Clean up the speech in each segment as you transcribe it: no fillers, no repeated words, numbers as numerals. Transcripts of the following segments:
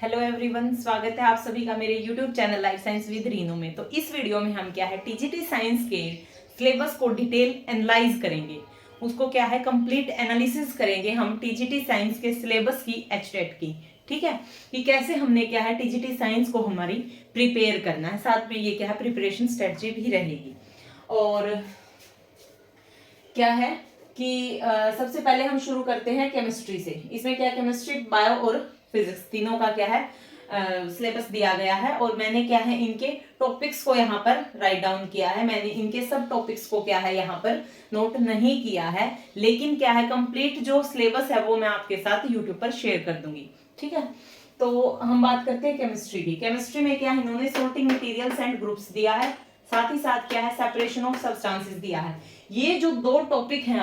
Hello everyone, स्वागत है आप सभी का मेरे YouTube channel life science with Renu में। तो इस वीडियो में हम क्या है टीजीटी साइंस के सिलेबस को डिटेल एनालाइज करेंगे। उसको क्या है कंप्लीट एनालिसिस करेंगे हम टीजीटी साइंस के सिलेबस की एचटेट की। ठीक है कि कैसे हमने क्या है टीजीटी साइंस को हमारी प्रिपेयर करना है, साथ में ये क्या है प्रिपरेशन स्ट्रेटजी भी रहेगी। और क्या है कि सबसे पहले हम शुरू करते हैं केमिस्ट्री से। इसमें क्या केमिस्ट्री, बायो और फिजिक्स तीनों का क्या है सिलेबस दिया गया है। और मैंने क्या है इनके टॉपिक्स को यहाँ पर राइट डाउन किया है। मैंने इनके सब टॉपिक्स को क्या है यहाँ पर नोट नहीं किया है, लेकिन क्या है कंप्लीट जो सिलेबस है वो मैं आपके साथ यूट्यूब पर शेयर कर दूंगी। ठीक है, तो हम बात करते हैं केमिस्ट्री की। केमिस्ट्री में क्या है इन्होंने सॉर्टिंग मटेरियल्स एंड ग्रुप्स दिया है, साथ ही साथ क्या है सेपरेशन ऑफ सब्सटेंसेस दिया है। ये जो दो टॉपिक हैं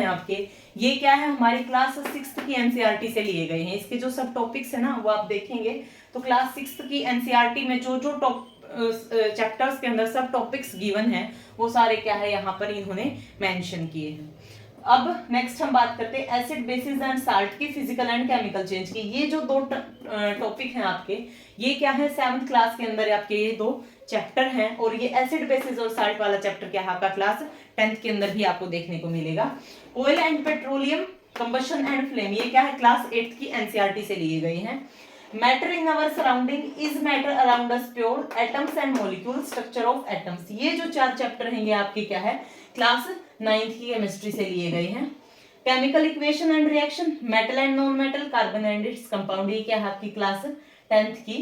आपके, ये क्या है हमारी क्लास 6th की एनसीईआरटी से लिए गए हैं। इसके जो सब टॉपिक्स है ना वो आप देखेंगे तो क्लास 6th की एनसीईआरटी में जो जो चैप्टर्स के अंदर सब टॉपिक्स गिवन है वो सारे क्या है यहाँ पर इन्होंने मेंशन किए हैं। अब नेक्स्ट हम बात करते हैं एसिड बेसिस एंड साल्ट की फिजिकल एंड केमिकल चेंज की। ये जो दो टॉपिक हैं आपके, ये क्या है 7th क्लास के अंदर आपके ये दो चैप्टर हैं। और ये एसिड बेसिस और साल्ट वाला चैप्टर क्या है आपका क्लास 10th के अंदर भी आपको देखने को मिलेगा। Oil and petroleum combustion and flame, ये क्या है क्लास 8th की एनसीईआरटी से लिए गए हैं। Matter in our surrounding is matter around us pure atoms and molecule structure of atoms, ये जो चार चैप्टर हैं ये आपके क्या है क्लास 9th की केमिस्ट्री से लिए गए हैं। Chemical equation and reaction, metal and non metal, carbon and its compound, ये क्या है आपकी क्लास 10th की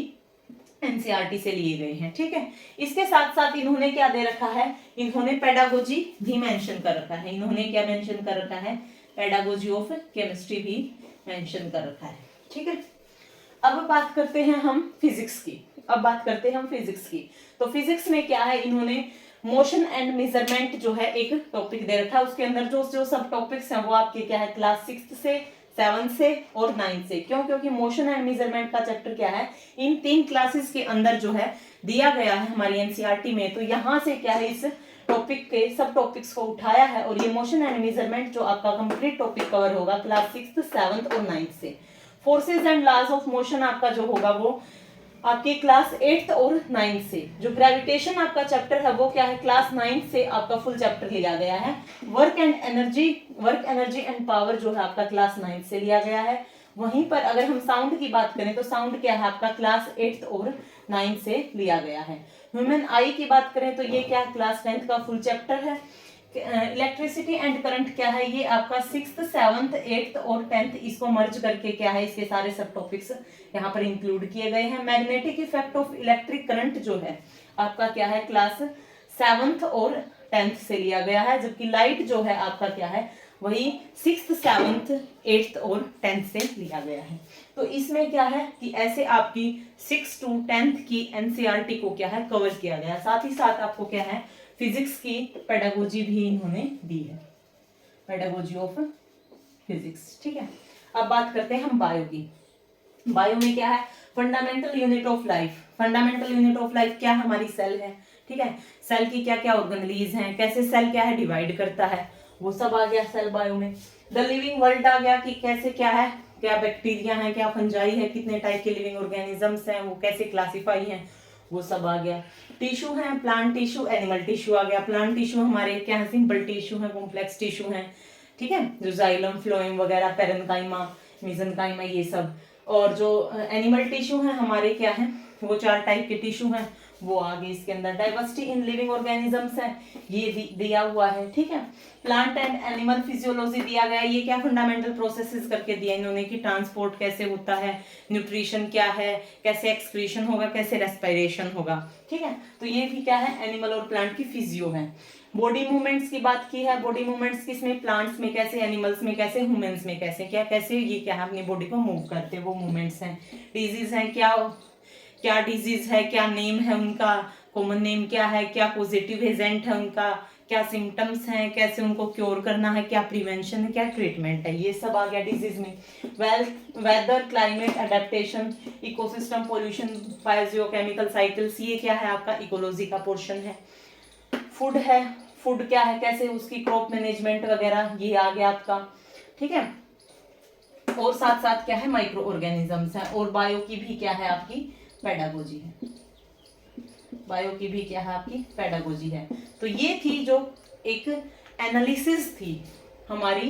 एनसीईआरटी से लिए गए हैं। ठीक है, इसके साथ साथ इन्होंने क्या दे रखा है, इन्होंने पेडागोजी भी मेंशन कर रखा है। इन्होंने क्या मेंशन कर रखा है, पेडागोजी ऑफ केमिस्ट्री भी मेंशन कर रखा है। ठीक है, अब बात करते हैं हम फिजिक्स की। तो फिजिक्स में क्या है इन्होंने मोशन एंड मेजरमेंट जो है एक टॉपिक दे रखा है। उसके अंदर जो जो सब टॉपिक्स हैं वो आपके क्या है क्लास 6th से 7th से और 9th से। क्यों? क्योंकि मोशन एंड मेजरमेंट का चैप्टर क्या है इन 3 क्लासेस के अंदर जो है दिया गया है हमारी एनसीईआरटी में। तो यहाँ से क्या है इस टॉपिक के सब टॉपिक्स को उठाया है और ये मोशन एंड मेजरमेंट जो आपका कंप्लीट टॉपिक कवर होगा क्लास 6th 7th और 9th से। Forces and laws of motion आपका जो होगा वो आपकी क्लास 8th और 9th से। जो ग्रेविटेशन आपका चैप्टर है वो क्या है क्लास 9th से आपका फुल चैप्टर लिया गया है। वर्क एनर्जी एंड पावर जो है आपका क्लास 9th से लिया गया है। वहीं पर अगर हम साउंड की बात करें तो साउंड क्या है आपका क्लास 8th और 9th से लिया गया है। ह्यूमन आई की बात करें तो ये क्या क्लास 10th का फुल चैप्टर है। इलेक्ट्रिसिटी एंड करंट क्या है ये आपका 6th 7th 8th और 10th इसको मर्ज करके क्या है इसके सारे सब टॉपिक्स यहाँ पर इंक्लूड किए गए हैं। Magnetic effect of electric current जो है आपका क्या है क्लास 7th और 10th से लिया गया है, जबकि लाइट जो है आपका क्या है वही 6th 7th 8th और 10th से लिया गया है। तो इसमें क्या है कि ऐसे आपकी 6 to 10th की एनसीईआरटी को क्या है कवर किया गया है। साथ ही साथ आपको क्या है फिजिक्स की पेडागोजी भी इन्होंने दी है, पेडागोजी ऑफ फिजिक्स। ठीक है, अब बात करते हैं हम बायो की। बायो में क्या है फंडामेंटल यूनिट ऑफ लाइफ क्या हमारी सेल है। ठीक है, सेल की क्या क्या ऑर्गेनेलीज हैं, कैसे सेल क्या है डिवाइड करता है, वो सब आ गया सेल बायो में। द लिविंग वर्ल्ड आ गया कि कैसे क्या है, क्या बैक्टीरिया है, क्या फंजाई है, कितने टाइप के लिविंग ऑर्गेनिजम्स हैं, वो कैसे क्लासिफाई हैं, वो सब आ गया। टिश्यू है, प्लांट टिश्यू, एनिमल टिश्यू आ गया। प्लांट टिश्यू हमारे क्या है सिंपल टिश्यू है, कॉम्प्लेक्स टिश्यू है। ठीक है, जो जाइलम फ्लोएम वगैरह, पेरेन्काइमा, मेसेनकाइमा ये सब। और जो एनिमल टिश्यू है हमारे क्या है वो 4 टाइप के टिश्यू हैं वो आगे इसके अंदर। डाइवर्सिटी इन लिविंग ऑर्गेनिजम्स है ये दिया हुआ है। ठीक है, प्लांट एंड एनिमल फिजियोलॉजी दिया गया है। ये क्या फंडामेंटल प्रोसेसेस करके दिया इन्होंने कि ट्रांसपोर्ट कैसे होता है, न्यूट्रिशन क्या है, कैसे एक्सक्रीशन होगा, कैसे रेस्पिरेशन होगा। ठीक है, तो ये भी क्या है एनिमल और प्लांट की फिजियो है। बॉडी मूवमेंट्स की बात की है। बॉडी मूवमेंट्स किसमें, प्लांट्स में कैसे, एनिमल्स में कैसे, ह्यूमंस में कैसे, क्या कैसे ये क्या है अपनी बॉडी को मूव करते हैं, वो मूवमेंट्स हैं। डिजीज है, क्या क्या डिजीज है, क्या नेम है उनका, कॉमन नेम क्या है, क्या पॉजिटिव एजेंट है उनका, क्या सिम्टम्स हैं, कैसे उनको क्योर करना है, क्या प्रिवेंशन है, क्या ट्रीटमेंट है, ये सब आ गया डिजीज में। Weather, climate, adaptation, ecosystem, pollution, biochemical cycles, ये क्या है आपका इकोलॉजी का पोर्शन है। फूड है, फूड क्या है, कैसे उसकी क्रॉप मैनेजमेंट वगैरह, ये आ गया आपका। ठीक है, और साथ साथ क्या है माइक्रो ऑर्गेनिजम्स है, और बायो की भी क्या है आपकी पेडागोजी है, बायो की भी क्या है आपकी पेडागोजी है। तो ये थी जो एक एनालिसिस थी हमारी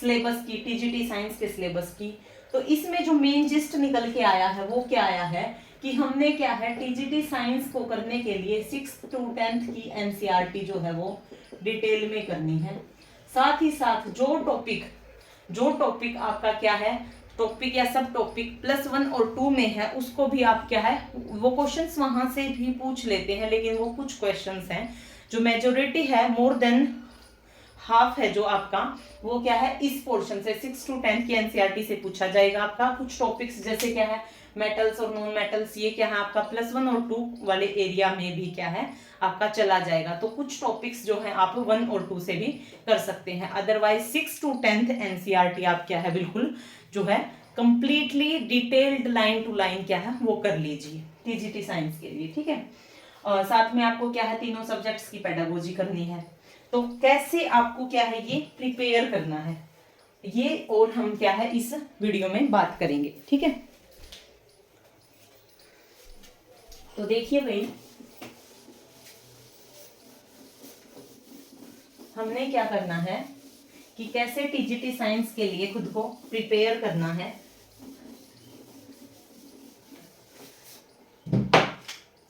सिलेबस की, टीजीटी साइंस के सिलेबस की। तो इसमें जो मेन जिस्ट निकल के आया है वो क्या आया है कि हमने क्या है टीजीटी साइंस को करने के लिए 6th to 10th की एनसीईआरटी जो है वो डिटेल में करनी है। साथ ही साथ जो टॉपिक आपका क्या है टॉपिक या सब टॉपिक +1 और 2 में है उसको भी आप क्या है वो क्वेश्चंस वहां से भी पूछ लेते हैं, लेकिन वो कुछ क्वेश्चंस हैं जो मेजोरिटी है, मोर देन हाफ है जो आपका वो क्या है इस पोर्शन से 6 to 10 की एनसीईआरटी से पूछा जाएगा। आपका कुछ टॉपिक्स जैसे क्या है मेटल्स और नॉन मेटल्स, ये क्या है आपका +1 और 2 वाले एरिया में भी क्या है आपका चला जाएगा। तो कुछ टॉपिक्स जो है आप 1 और 2 से भी कर सकते हैं, अदरवाइज 6 to 10th एनसीईआरटी आप क्या है बिल्कुल जो है completely detailed line to line क्या है वो कर लीजिए टीजीटी साइंस के लिए, ठीक है। साथ में आपको क्या है तीनों सब्जेक्ट्स की पेडागोजी करनी है। तो कैसे आपको क्या है ये प्रिपेयर करना है ये और हम क्या है इस वीडियो में बात करेंगे, ठीक है। तो देखिए भाई हमने क्या करना है कि कैसे टीजीटी साइंस के लिए खुद को प्रिपेयर करना है।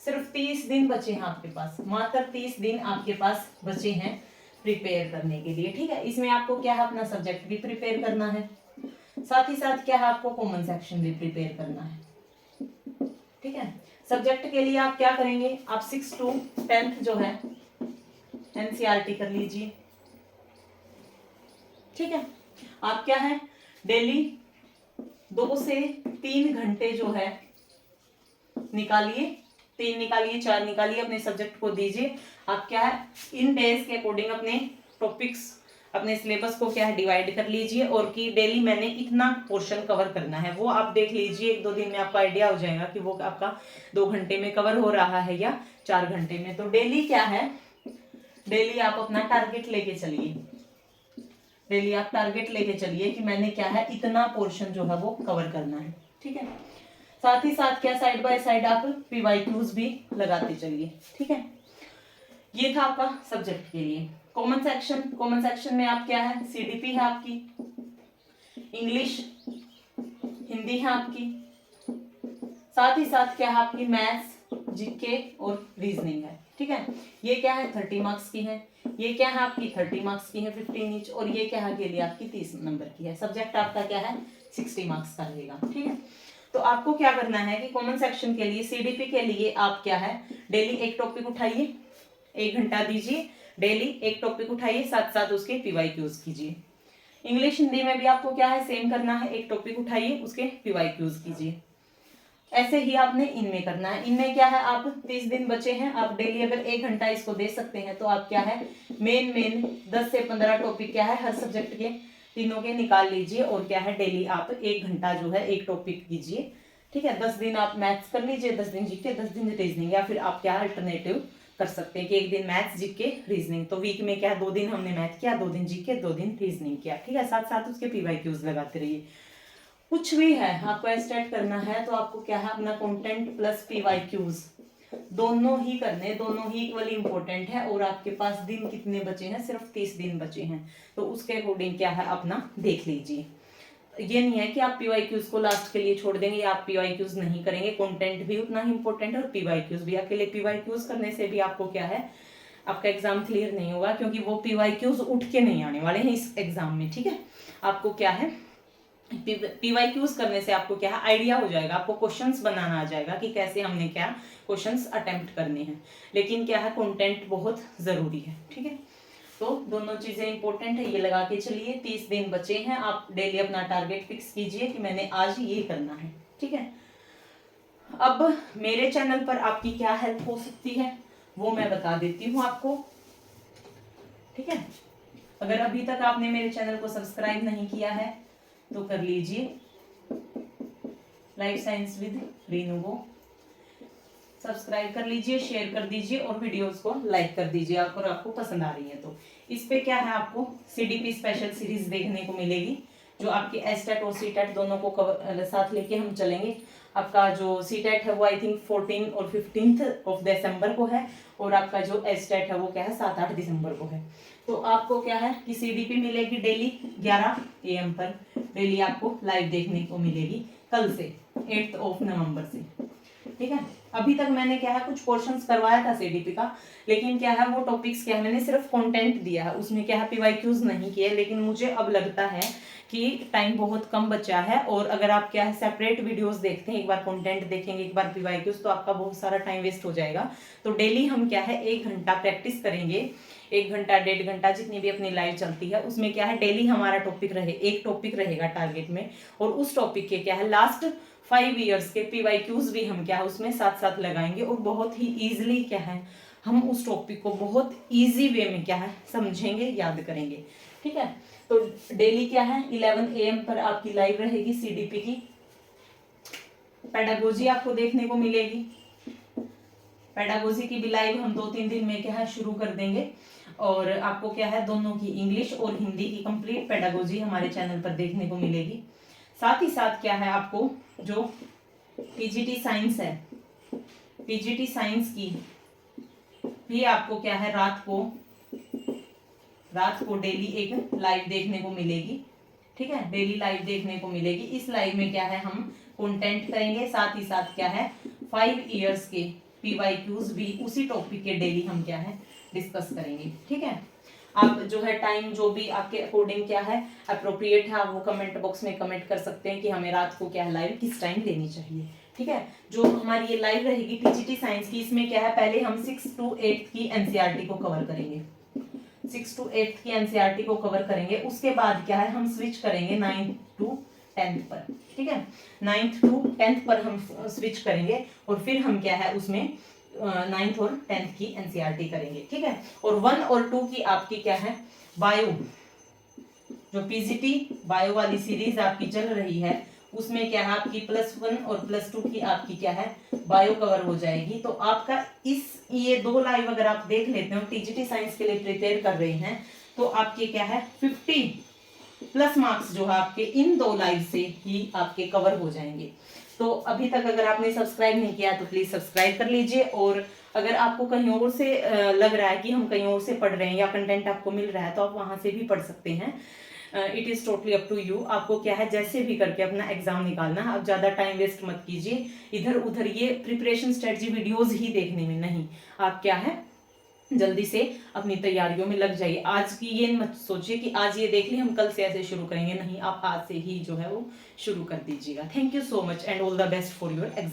सिर्फ 30 दिन बचे हैं आपके पास, मात्र 30 दिन आपके पास बचे हैं प्रिपेयर करने के लिए, ठीक है। इसमें आपको क्या है अपना सब्जेक्ट भी प्रिपेयर करना है, साथ ही साथ क्या है आपको कॉमन सेक्शन भी प्रिपेयर करना है, ठीक है। सब्जेक्ट के लिए आप क्या करेंगे, आप 6 to 10th जो है एनसीईआरटी कर लीजिए, ठीक है। आप क्या है डेली 2 से 3 घंटे जो है निकालिए, 3 निकालिए 4 निकालिए, अपने सब्जेक्ट को दीजिए। आप क्या है इन डेज के अकॉर्डिंग अपने टॉपिक्स अपने सिलेबस को क्या है डिवाइड कर लीजिए, और कि डेली मैंने इतना पोर्शन कवर करना है वो आप देख लीजिए। 1-2 दिन में आपको आइडिया हो जाएगा कि वो आपका 2 घंटे में कवर हो रहा है या 4 घंटे में। तो डेली क्या है डेली आप अपना टारगेट लेके चलिए, डेली आप टारगेट लेके चलिए कि मैंने क्या है इतना पोर्शन जो है वो कवर करना है, ठीक है। साथ ही साथ क्या साइड बाय साइड आप पीवाईक्यूज भी लगाते चलिए, ठीक है। ये था आपका सब्जेक्ट के लिए। कॉमन सेक्शन में आप क्या है सीडीपी है आपकी, इंग्लिश हिंदी है आपकी, साथ ही साथ क्या है आपकी मैथ्स जीके और रीजनिंग है, ठीक है। ये क्या है 30 मार्क्स की है, ये क्या है आपकी 30 मार्क्स की है 15 ईच, और ये क्या है के लिए आपकी 30 नंबर की है। सब्जेक्ट आपका क्या है 60 मार्क्स का रहेगा, ठीक है। तो आपको क्या करना है कि कॉमन सेक्शन के लिए सीडीपी के लिए आप क्या है डेली एक टॉपिक उठाइए, 1 घंटा दीजिए, डेली एक टॉपिक उठाइए, साथ साथ उसके पीवाईक्यूज कीजिए। इंग्लिश हिंदी में भी आपको क्या है सेम करना है, एक टॉपिक उठाइए उसके पीवाईक्यूज कीजिए। ऐसे ही आपने इनमें करना है। इनमें क्या है आप 30 दिन बचे हैं, आप डेली अगर 1 घंटा इसको दे सकते हैं तो आप क्या है मेन 10 से 15 टॉपिक क्या है हर सब्जेक्ट के तीनों के निकाल लीजिए, और क्या है डेली आप 1 घंटा जो है एक टॉपिक कीजिए, ठीक है। 10 दिन आप मैथ्स कर लीजिए, 10 दिन जीके, 10 दिन रीजनिंग, या फिर आप क्या अल्टरनेटिव कर सकते हैं कि 1 दिन मैथ्स जीके रीजनिंग। तो वीक में क्या 2 दिन हमने मैथ किया, 2 दिन जीके, 2 दिन रीजनिंग किया, ठीक है। साथ साथ उसके पीवाईक्यूज लगाते रहिए। कुछ भी है आपको स्टार्ट करना है तो आपको क्या है अपना कंटेंट प्लस पीवाईक्यूज दोनों ही करने, दोनों ही इक्वली इंपॉर्टेंट है। और आपके पास दिन कितने बचे हैं, सिर्फ 30 दिन बचे हैं, तो उसके अकॉर्डिंग क्या है अपना देख लीजिए। ये नहीं है कि आप पीवाईक्यूज को लास्ट के लिए छोड़ देंगे या आप पीवाईक्यूज नहीं करेंगे, कंटेंट भी उतना ही इंपॉर्टेंट है और पीवाईक्यूज भी। अकेले पीवाईक्यूज करने से भी आपको क्या है आपका एग्जाम क्लियर नहीं होगा, क्योंकि वो पीवाईक्यूज उठ के नहीं आने वाले हैं इस एग्जाम में, ठीक है। आपको क्या है पीवाईक्यूज करने से आपको क्या है आइडिया हो जाएगा, आपको क्वेश्चंस बनाना आ जाएगा कि कैसे हमने क्या क्वेश्चंस अटेम्प्ट करने हैं। लेकिन क्या है कंटेंट बहुत जरूरी है, ठीक है। तो दोनों चीजें इंपॉर्टेंट है, ये लगा के चलिए। 30 दिन बचे हैं, आप डेली अपना टारगेट फिक्स कीजिए कि मैंने आज ये करना है, ठीक है। अब मेरे चैनल पर आपकी क्या हेल्प हो सकती है वो मैं बता देती हूँ आपको, ठीक है। अगर अभी तक आपने मेरे चैनल को सब्सक्राइब नहीं किया है तो कर लीजिए, लाइफ साइंस विद रीनू को सब्सक्राइब कर लीजिए, शेयर कर दीजिए और वीडियोस को लाइक कर दीजिए अगर आपको पसंद आ रही है तो। इस पे क्या है आपको सीडीपी स्पेशल सीरीज देखने को मिलेगी, जो आपके एसटेट और सीटेट दोनों को साथ लेके हम चलेंगे। आपका जो सीटेट है वो आई थिंक 14 और 15 दिसंबर को है, और आपका जो एसटेट है वो क्या है 7-8 दिसंबर को है। तो आपको क्या है कि सीडीपी मिलेगी डेली 11 AM पर, डेली आपको लाइव देखने को मिलेगी कल से 8 नवंबर से, ठीक है। अभी तक मैंने क्या है कुछ पोर्शंस करवाया था सीडीपी का, लेकिन क्या है वो टॉपिक्स क्या है मैंने सिर्फ कंटेंट दिया है, उसमें क्या है पीवाईक्यूज नहीं किए। लेकिन मुझे अब लगता है कि टाइम बहुत कम बचा है, और अगर आप क्या है सेपरेट वीडियोस देखते हैं, एक बार कंटेंट देखेंगे एक बार पीवाईक्यूज, तो आपका बहुत सारा टाइम वेस्ट हो जाएगा। तो डेली हम क्या है 1 घंटा प्रैक्टिस करेंगे, 1 घंटा 1.5 घंटा जितनी भी अपनी लाइव चलती है, उसमें क्या है डेली हमारा टॉपिक रहे, एक टॉपिक रहेगा टारगेट में, और उस टॉपिक के क्या है लास्ट 5 ईयर्स के पीवाईक्यूज भी हम क्या है उसमें साथ साथ लगाएंगे, और बहुत ही ईजिली क्या है हम उस टॉपिक को बहुत ईजी वे में क्या है समझेंगे, याद करेंगे, ठीक है। तो डेली क्या है 11 AM पर आपकी लाइव रहेगी सीडीपी की। पेडागोजी आपको देखने को मिलेगी, पेडागोजी की भी लाइव हम 2-3 दिन में क्या है शुरू कर देंगे, और आपको क्या है दोनों की इंग्लिश और हिंदी की कंप्लीट पेडागोजी हमारे चैनल पर देखने को मिलेगी। साथ ही साथ क्या है आपको जो पीजीटी साइंस है, पीजीटी साइंस की भी आपको क्या है रात को डेली एक लाइव देखने को मिलेगी, ठीक है, डेली लाइव देखने को मिलेगी। इस लाइव में क्या है हम कंटेंट करेंगे, साथ ही साथ क्या है 5 इयर्स के पीवाईक्यूज भी उसी टॉपिक के डेली हम क्या है डिस्कस करेंगे, ठीक है। आप जो है टाइम जो भी आपके अकॉर्डिंग क्या है अप्रोप्रिएट है, आप वो कमेंट बॉक्स में कमेंट कर सकते हैं कि हमें रात को क्या है लाइव किस टाइम लेनी चाहिए, ठीक है। जो हमारी ये लाइव रहेगी टीजीटी साइंस की, इसमें क्या है पहले हम 6 to 8 की एनसीईआरटी को कवर करेंगे, 6 to 8 की एनसीईआरटी को कवर करेंगे। उसके बाद क्या है हम स्विच करेंगे 9th to 10th पर, ठीक है, 9th to 10th पर हम स्विच करेंगे, और फिर हम क्या है उसमें 9th और 10th की एनसीईआरटी करेंगे, ठीक है। और 1 और 2 की आपकी क्या है बायो, जो पीजीटी बायो वाली सीरीज आपकी चल रही है, उसमें क्या है आपकी +1 और +2 की आपकी क्या है बायो कवर हो जाएगी। तो आपका ये 2 लाइव अगर आप देख लेते हो, टीजीटी साइंस के लिए प्रिपेयर कर रहे हैं, तो आपके क्या है 50+ मार्क्स जो है आपके इन 2 लाइव से ही आपके कवर हो जाएंगे। तो अभी तक अगर आपने सब्सक्राइब नहीं किया तो प्लीज सब्सक्राइब कर लीजिए, और अगर आपको कहीं और से लग रहा है कि हम कहीं और से पढ़ रहे हैं या कंटेंट आपको मिल रहा है, तो आप वहां से भी पढ़ सकते हैं। It is totally up to you, आपको क्या है जैसे भी करके अपना एग्जाम निकालना है। आप ज्यादा टाइम वेस्ट मत कीजिए इधर उधर ये प्रिपरेशन स्ट्रेटजी वीडियोज ही देखने में, नहीं, आप क्या है जल्दी से अपनी तैयारियों में लग जाइए। आज की ये मत सोचिए कि आज ये देख लिया हम कल से ऐसे शुरू करेंगे, नहीं, आप आज से ही जो है वो शुरू कर दीजिएगा। Thank you so much and all the best for your exam.